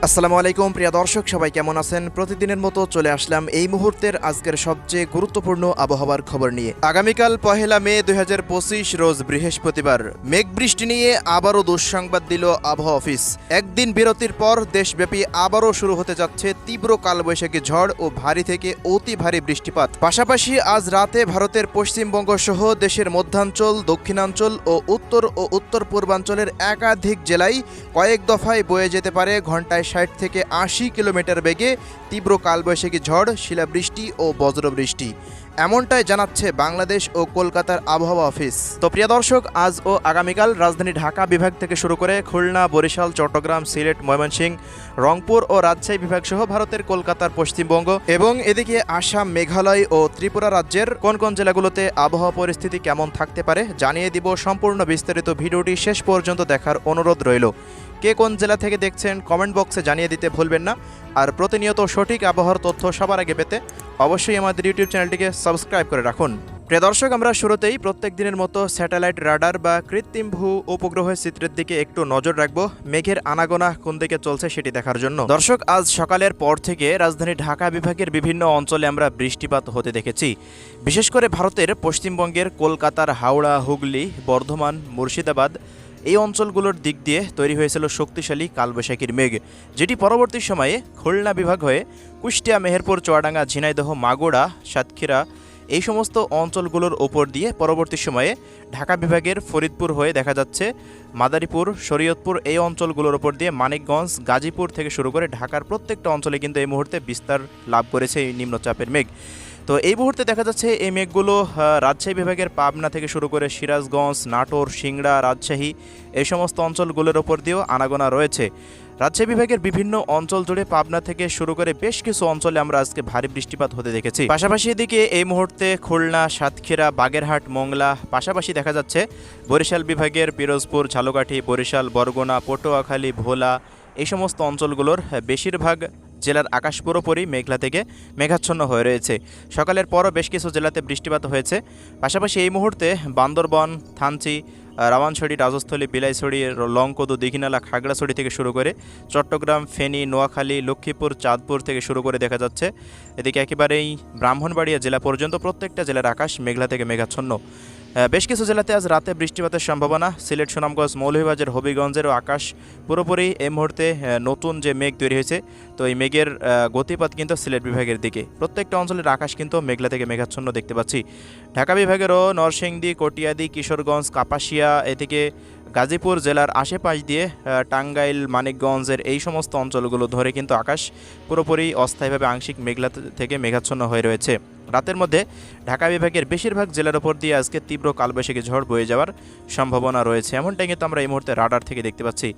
আসসালামু আলাইকুম প্রিয় দর্শক, সবাই কেমন আছেন? প্রতিদিনের মতো চলে আসলাম এই মুহূর্তের আজকের সবচেয়ে গুরুত্বপূর্ণ আবহাওয়ার খবর নিয়ে। আগামীকাল ১ মে ২০২৫ রোজ বৃহস্পতিবার মেঘ বৃষ্টি নিয়ে আবারও দুঃসংবাদ দিল আবহাওয়া অফিস। একদিন বিরতির পর দেশব্যাপী আবারও শুরু হতে যাচ্ছে তীব্র কালবৈশাখী ঝড় ও ভারী থেকে অতি ভারী বৃষ্টিপাত। পাশাপাশি আজ রাতে ভারতের পশ্চিমবঙ্গ সহ দেশের মধ্যাঞ্চল, দক্ষিণাঞ্চল ও উত্তর পূর্বাঞ্চলের একাধিক জেলায় কয়েক দফায় বয়ে যেতে পারে ঘন্টায় ৬০ থেকে ৮০ কিলোমিটার বেগে তীব্র কালবৈশাখী ঝড়, শিলাবৃষ্টি ও বজ্রবৃষ্টি, এমনটাই জানাচ্ছে বাংলাদেশ ও কলকাতার আবহাওয়া অফিস। তো প্রিয় দর্শক, আজ ও আগামীকাল রাজধানী ঢাকা বিভাগ থেকে শুরু করে খুলনা, বরিশাল, চট্টগ্রাম, সিলেট, ময়মনসিংহ, রংপুর ও রাজশাহী বিভাগ সহ ভারতের কলকাতার পশ্চিমবঙ্গ এবং এদিকে আসাম, মেঘালয় ও ত্রিপুরা রাজ্যের কোন কোন জেলাগুলোতে আবহাওয়া পরিস্থিতি কেমন থাকতে পারে জানিয়ে দিব। সম্পূর্ণ বিস্তারিত ভিডিওটি শেষ পর্যন্ত দেখার অনুরোধ রইল। কে কোন জেলা থেকে দেখছেন কমেন্ট বক্সে জানিয়ে দিতে ভুলবেন না। আর প্রতিনিয়ত সঠিক আবহাওয়ার তথ্য সবার আগে পেতে অবশ্যই আমাদের ইউটিউব চ্যানেলটিকে সাবস্ক্রাইব করে রাখুন। প্রিয় দর্শক, আমরা শুরুতেই প্রত্যেক দিনের মতো স্যাটেলাইট রাডার বা কৃত্রিম ভূ উপগ্রহের চিত্রের দিকে একটু নজর রাখবো, মেঘের আনাগোনা কোন দিকে চলছে সেটি দেখার জন্য। দর্শক, আজ সকালের পর থেকে রাজধানী ঢাকা বিভাগের বিভিন্ন অঞ্চলে আমরা বৃষ্টিপাত হতে দেখেছি। বিশেষ করে ভারতের পশ্চিমবঙ্গের কলকাতার হাওড়া, হুগলি, বর্ধমান, মুর্শিদাবাদ এই অঞ্চলগুলোর দিক দিয়ে তৈরি হয়েছিল শক্তিশালী কালবৈশাখীর মেঘ, যেটি পরবর্তী সময়ে খুলনা বিভাগ হয়ে কুষ্টিয়া, মেহেরপুর, চুয়াডাঙ্গা, ঝিনাইদহ, মাগুরা, সাতক্ষীরা এই সমস্ত অঞ্চলগুলোর ওপর দিয়ে পরবর্তী সময়ে ঢাকা বিভাগের ফরিদপুর হয়ে দেখা যাচ্ছে মাদারীপুর, শরীয়তপুর এই অঞ্চলগুলোর ওপর দিয়ে মানিকগঞ্জ, গাজীপুর থেকে শুরু করে ঢাকার প্রত্যেকটা অঞ্চলে কিন্তু এই মুহূর্তে বিস্তার লাভ করেছে এই নিম্নচাপের মেঘ। তো এই মুহূর্তে দেখা যাচ্ছে এই মেঘগুলো রাজশাহী বিভাগের পাবনা থেকে শুরু করে সিরাজগঞ্জ, নাটোর, সিংড়া, রাজশাহী এই সমস্ত অঞ্চলগুলোর ওপর দিয়েও আনাগোনা রয়েছে। রাজশাহী বিভাগের বিভিন্ন অঞ্চল জুড়ে পাবনা থেকে শুরু করে বেশ কিছু অঞ্চলে আমরা আজকে ভারী বৃষ্টিপাত হতে দেখেছি। পাশাপাশি এদিকে এই মুহূর্তে খুলনা, সাতক্ষীরা, বাগেরহাট, মোংলা, পাশাপাশি দেখা যাচ্ছে বরিশাল বিভাগের পিরোজপুর, ঝালকাঠি, বরিশাল, বরগুনা, পটুয়াখালী, ভোলা এই সমস্ত অঞ্চলগুলোর বেশিরভাগ জেলার আকাশ পুরোপুরি মেঘলা থেকে মেঘাচ্ছন্ন হয়ে রয়েছে। সকালের পরও বেশ কিছু জেলাতে বৃষ্টিপাত হয়েছে। পাশাপাশি এই মুহূর্তে বান্দরবন, থানচি, রাওয়ানছড়ি, রাজস্থলী, বিলাইছড়ি, লংকদু, দীঘিনালা, খাগড়াছড়ি থেকে শুরু করে চট্টগ্রাম, ফেনী, নোয়াখালী, লক্ষ্মীপুর, চাঁদপুর থেকে শুরু করে দেখা যাচ্ছে এদিকে একেবারেই ব্রাহ্মণবাড়িয়া জেলা পর্যন্ত প্রত্যেকটা জেলার আকাশ মেঘলা থেকে মেঘাচ্ছন্ন। বেশ কিছু জেলাতে আজ রাতে বৃষ্টিপাতের সম্ভাবনা। সিলেট, সুনামগঞ্জ, মৌলভীবাজার, হবিগঞ্জেরও আকাশ পুরোপুরি এই মুহূর্তে নতুন যে মেঘ তৈরি হয়েছে, তো এই মেঘের গতিপথ কিন্তু সিলেট বিভাগের দিকে। প্রত্যেকটা অঞ্চলের আকাশ কিন্তু মেঘলা থেকে মেঘাচ্ছন্ন দেখতে পাচ্ছি। ঢাকা বিভাগেরও নরসিংদী, কটিয়াদি, কিশোরগঞ্জ, কাপাসিয়া এদিকে গাজীপুর জেলার আশেপাশ দিয়ে টাঙ্গাইল, মানিকগঞ্জের এই সমস্ত অঞ্চলগুলো ধরে কিন্তু আকাশ পুরোপুরি অস্থায়ীভাবে আংশিক মেঘলা থেকে মেঘাচ্ছন্ন হয়ে রয়েছে। রাতের মধ্যে ঢাকা বিভাগের বেশিরভাগ জেলার ওপর দিয়ে আজকে তীব্র কালবৈশাখী ঝড় বয়ে যাওয়ার সম্ভাবনা রয়েছে, এমনটাই কিন্তু আমরা এই মুহূর্তে রাডার থেকে দেখতে পাচ্ছি।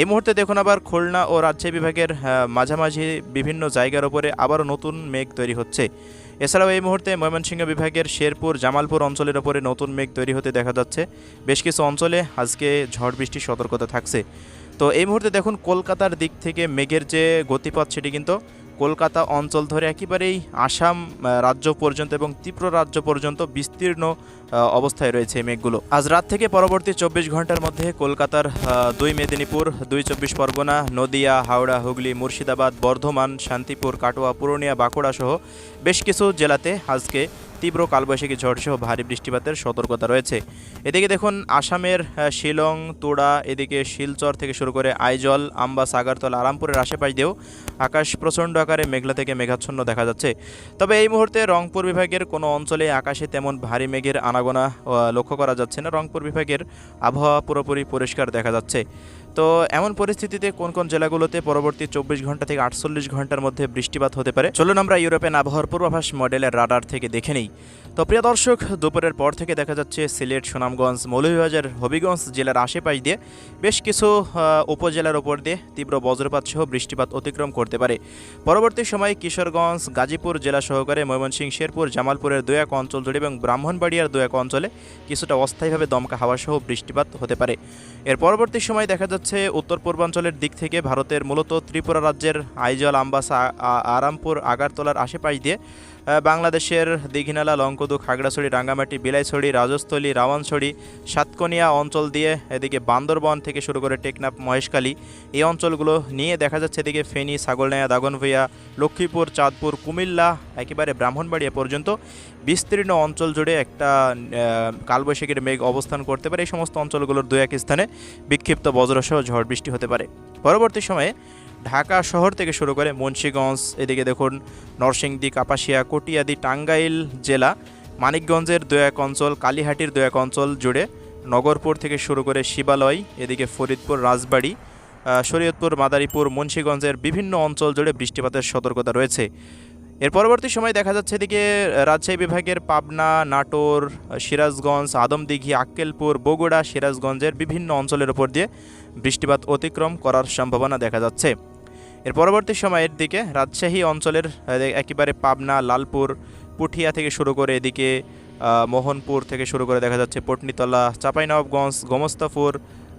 এই মুহূর্তে দেখুন আবার খুলনা ও রাজশাহী বিভাগের মাঝামাঝি বিভিন্ন জায়গার ওপরে আবারও নতুন মেঘ তৈরি হচ্ছে। এছাড়াও এই মুহূর্তে ময়মনসিংহ বিভাগের শেরপুর, জামালপুর অঞ্চলের ওপরে নতুন মেঘ তৈরি হতে দেখা যাচ্ছে। বেশ কিছু অঞ্চলে আজকে ঝড় বৃষ্টির সতর্কতা থাকছে। তো এই মুহূর্তে দেখুন কলকাতার দিক থেকে মেঘের যে গতিপথ সেটি কিন্তু কলকাতা অঞ্চল ধরে একেবারেই আসাম রাজ্য পর্যন্ত এবং ত্রিপুরা রাজ্য পর্যন্ত বিস্তীর্ণ অবস্থায় রয়েছে এই মেঘগুলো। আজ রাত থেকে পরবর্তী ২৪ ঘন্টার মধ্যে কলকাতার ২ মেদিনীপুর, ২ চব্বিশ পরগনা, নদিয়া, হাওড়া, হুগলি, মুর্শিদাবাদ, বর্ধমান, শান্তিপুর, কাটোয়া, পুরুলিয়া, বাঁকুড়া সহ বেশ কিছু জেলাতে আজকে তীব্র কালবৈশাখী ঝড় সহ ভারী বৃষ্টিপাতের সতর্কতা রয়েছে। এদিকে দেখুন আসামের শিলং, তোড়া, এদিকে শিলচর থেকে শুরু করে আইজল, আম্বাস, আগারতলা, আরামপুরের আশেপাশ দিয়েও আকাশ প্রচণ্ড আকারে মেঘলা থেকে মেঘাচ্ছন্ন দেখা যাচ্ছে। তবে এই মুহূর্তে রংপুর বিভাগের কোনো অঞ্চলে আকাশে তেমন ভারী মেঘের আনাগোনা লক্ষ্য করা যাচ্ছে না। রংপুর বিভাগের আবহাওয়া পুরোপুরি পরিষ্কার দেখা যাচ্ছে। তো এমন পরিস্থিতিতে কোন কোন জেলাগুলোতে পরবর্তী ২৪ ঘন্টা থেকে ৪৮ ঘন্টার মধ্যে বৃষ্টিপাত হতে পারে চলুন আমরা ইউরোপিয়ান আবহাওয়ার পূর্বাভাস মডেলের রাডার থেকে দেখে নিই। তো প্রিয় দর্শক, দুপুরের পর থেকে দেখা যাচ্ছে সিলেট, সুনামগঞ্জ, মৌলভীবাজার, হবিগঞ্জ জেলার আশেপাশ দিয়ে বেশ কিছু উপজেলার ওপর দিয়ে তীব্র বজ্রপাত সহ বৃষ্টিপাত অতিক্রম করতে পারে। পরবর্তী সময়ে কিশোরগঞ্জ, গাজীপুর জেলা সহকারে ময়মনসিংহ, শেরপুর, জামালপুরের ২-১ অঞ্চল জুড়ে এবং ব্রাহ্মণবাড়িয়ার ২-১ অঞ্চলে কিছুটা অস্থায়ীভাবে দমকা হাওয়া সহ বৃষ্টিপাত হতে পারে। এর পরবর্তী সময় দেখা যাচ্ছে উত্তর পূর্বাঞ্চলের দিক থেকে ভারতের মূলত ত্রিপুরা রাজ্যের আইজল, আম্বাসা, আরামপুর, আগারতলার আশেপাশ দিয়ে বাংলাদেশের দীঘিনালা, লংকদু, খাগড়াছড়ি, রাঙ্গামাটি, বিলাইছড়ি, রাজস্থলী, রাওয়ানছড়ি, সাতকনিয়া অঞ্চল দিয়ে এদিকে বান্দরবন থেকে শুরু করে টেকনাফ, মহেশখালী এই অঞ্চলগুলো নিয়ে দেখা যাচ্ছে এদিকে ফেনী, ছাগলনাইয়া, দাগনভূঞা, লক্ষ্মীপুর, চাঁদপুর, কুমিল্লা একেবারে ব্রাহ্মণবাড়িয়া পর্যন্ত বিস্তীর্ণ অঞ্চল জুড়ে একটা কালবৈশাখীর মেঘ অবস্থান করতে পারে। এই সমস্ত অঞ্চলগুলোর দু এক স্থানে বিক্ষিপ্ত বজ্রসহ ঝড় বৃষ্টি হতে পারে। পরবর্তী সময়ে ঢাকা শহর থেকে শুরু করে মুন্সিগঞ্জ, এদিকে দেখুন নরসিংদী, কাপাসিয়া, কটিয়াদি, টাঙ্গাইল জেলা, মানিকগঞ্জের দু এক অঞ্চল, কালীহাটির দু এক অঞ্চল জুড়ে, নগরপুর থেকে শুরু করে শিবালয়, এদিকে ফরিদপুর, রাজবাড়ী, শরীয়তপুর, মাদারীপুর, মুন্সিগঞ্জের বিভিন্ন অঞ্চল জুড়ে বৃষ্টিপাতের সতর্কতা রয়েছে। এর পরবর্তী সময় দেখা যাচ্ছে এদিকে রাজশাহী বিভাগের পাবনা, নাটোর, সিরাজগঞ্জ, আদমদিঘি, আক্কেলপুর, বগুড়া, সিরাজগঞ্জের বিভিন্ন অঞ্চলের উপর দিয়ে বৃষ্টিপাত অতিক্রম করার সম্ভাবনা দেখা যাচ্ছে। এর পরবর্তী সময়ের দিকে রাজশাহী অঞ্চলের একেবারে পাবনা, লালপুর, পুঠিয়া থেকে শুরু করে এদিকে মোহনপুর থেকে শুরু করে দেখা যাচ্ছে পটনীতলা, চাঁপাইনবাবগঞ্জ, গোমস্তাপুর,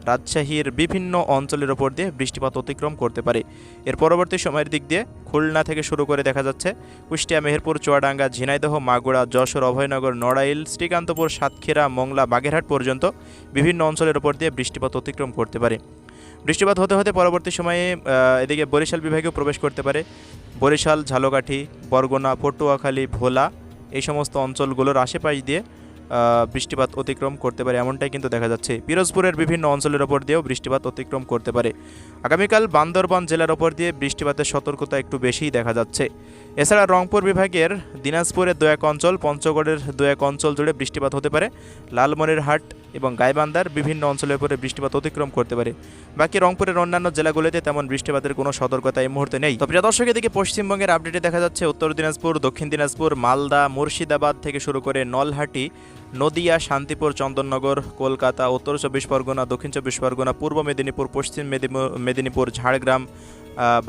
রাজশাহীর বিভিন্ন অঞ্চলের ওপর দিয়ে বৃষ্টিপাত অতিক্রম করতে পারে। এর পরবর্তী সময়ের দিক দিয়ে খুলনা থেকে শুরু করে দেখা যাচ্ছে কুষ্টিয়া, মেহেরপুর, চুয়াডাঙ্গা, ঝিনাইদহ, মাগুরা, যশোর, অভয়নগর, নড়াইল, শ্রীকান্তপুর, সাতক্ষীরা, মংলা, বাগেরহাট পর্যন্ত বিভিন্ন অঞ্চলের ওপর দিয়ে বৃষ্টিপাত অতিক্রম করতে পারে। বৃষ্টিপাত হতে হতে পরবর্তী সময়ে এদিকে বরিশাল বিভাগেও প্রবেশ করতে পারে। বরিশাল, ঝালকাঠি, বরগুনা, পটুয়াখালী, ভোলা এই সমস্ত অঞ্চলগুলোর আশেপাশ দিয়ে বৃষ্টিপাত অতিক্রম করতে পারে, এমনটাই কিন্তু দেখা যাচ্ছে। পিরোজপুরের বিভিন্ন অঞ্চলের ওপর দিয়েও বৃষ্টিপাত অতিক্রম করতে পারে। আগামীকাল বান্দরবান জেলার ওপর দিয়ে বৃষ্টিপাতের সতর্কতা একটু বেশিই দেখা যাচ্ছে। এছাড়া রংপুর বিভাগের দিনাজপুরের দু এক অঞ্চল, পঞ্চগড়ের দু এক অঞ্চল জুড়ে বৃষ্টিপাত হতে পারে। লালমনিরহাট এবং গাইবান্ধার বিভিন্ন অঞ্চলের উপরে বৃষ্টিপাত অতিক্রম করতে পারে। বাকি রংপুরের অন্যান্য জেলাগুলিতে তেমন বৃষ্টিপাতের কোনো সতর্কতা এই মুহূর্তে নেই। তো প্রিয় দর্শক, এদিকে পশ্চিমবঙ্গের আপডেটে দেখা যাচ্ছে উত্তর দিনাজপুর, দক্ষিণ দিনাজপুর, মালদা, মুর্শিদাবাদ থেকে শুরু করে নলহাটি, নদিয়া, শান্তিপুর, চন্দননগর, কলকাতা, উত্তর চব্বিশ পরগনা, দক্ষিণ চব্বিশ পরগনা, পূর্ব মেদিনীপুর, পশ্চিম মেদিনীপুর, ঝাড়গ্রাম,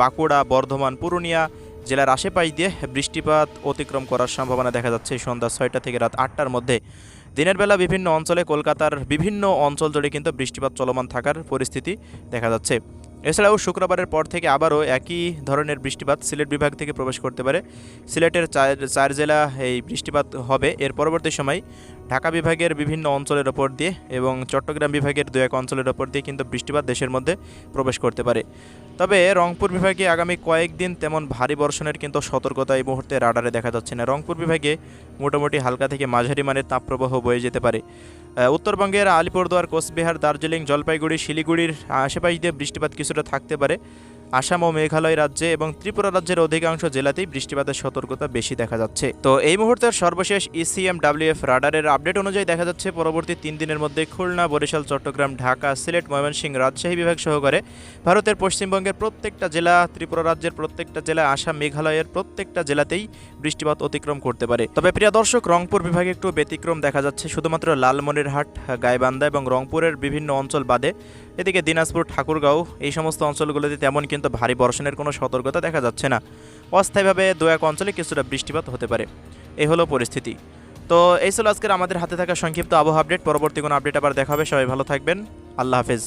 বাঁকুড়া, বর্ধমান, পুরুলিয়া জেলার আশেপাশ দিয়ে বৃষ্টিপাত অতিক্রম করার সম্ভাবনা দেখা যাচ্ছে সন্ধ্যা 6টা থেকে রাত 8টার মধ্যে। দিনের বেলা বিভিন্ন অঞ্চলে, কলকাতার বিভিন্ন অঞ্চল জুড়ে কিন্তু বৃষ্টিপাত চলমান থাকার পরিস্থিতি দেখা যাচ্ছে। এছাড়াও শুক্রবারের পর থেকে আবারও একই ধরনের বৃষ্টিপাত সিলেট বিভাগ থেকে প্রবেশ করতে পারে। সিলেটের চার জেলা এই বৃষ্টিপাত হবে। এর পরবর্তী সময় ঢাকা বিভাগের বিভিন্ন অঞ্চলের ওপর দিয়ে এবং চট্টগ্রাম বিভাগের দু এক অঞ্চলের ওপর দিয়ে কিন্তু বৃষ্টিপাত দেশের মধ্যে প্রবেশ করতে পারে। তবে রংপুর বিভাগে আগামী কয়েকদিন তেমন ভারী বর্ষণের কিন্তু সতর্কতা এই মুহূর্তে রাডারে দেখা যাচ্ছে না। রংপুর বিভাগে মোটামুটি হালকা থেকে মাঝারি মানের তাপপ্রবাহ বয়ে যেতে পারে। উত্তরবঙ্গের আলিপুরদুয়ার, কোচবিহার, দার্জিলিং, জলপাইগুড়ি, শিলিগুড়ির আশেপাশ দিয়ে বৃষ্টিপাত কিছুটা থাকতে পারে। আসাম ও মেঘালয় রাজ্যে এবং ত্রিপুরা রাজ্যের অধিকাংশ জেলাতেই বৃষ্টিপাতের সতর্কতা বেশি দেখা যাচ্ছে। তো এই মুহূর্তের সর্বশেষ ECMWF রাডারের আপডেট অনুযায়ী দেখা যাচ্ছে পরবর্তী 3 দিনের মধ্যে খুলনা, বরিশাল, চট্টগ্রাম, ঢাকা, সিলেট, ময়মনসিংহ, রাজশাহী বিভাগ সহকারে ভারতের পশ্চিমবঙ্গের প্রত্যেকটা জেলা, ত্রিপুরা রাজ্যের প্রত্যেকটা জেলা, আসাম, মেঘালয়ের প্রত্যেকটা জেলাতেই বৃষ্টিপাত অতিক্রম করতে পারে। তবে প্রিয় দর্শক, রংপুর বিভাগে একটু ব্যতিক্রম দেখা যাচ্ছে। শুধুমাত্র লালমনিরহাট, গাইবান্ধা এবং রংপুরের বিভিন্ন অঞ্চল বাদে এদিকে দিনাজপুর, ঠাকুরগাঁও এই সমস্ত অঞ্চলগুলোতে তেমন কিন্তু ভারী বর্ষণের কোনো সতর্কতা দেখা যাচ্ছে না। অস্থায়ীভাবে দু এক অঞ্চলে কিছুটা বৃষ্টিপাত হতে পারে, এই হলো পরিস্থিতি। তো এই ছিল আজকের আমাদের হাতে থাকা সংক্ষিপ্ত আবহাওয়া আপডেট। পরবর্তী কোনো আপডেট আবার দেখা হবে। সবাই ভালো থাকবেন। আল্লাহ হাফেজ।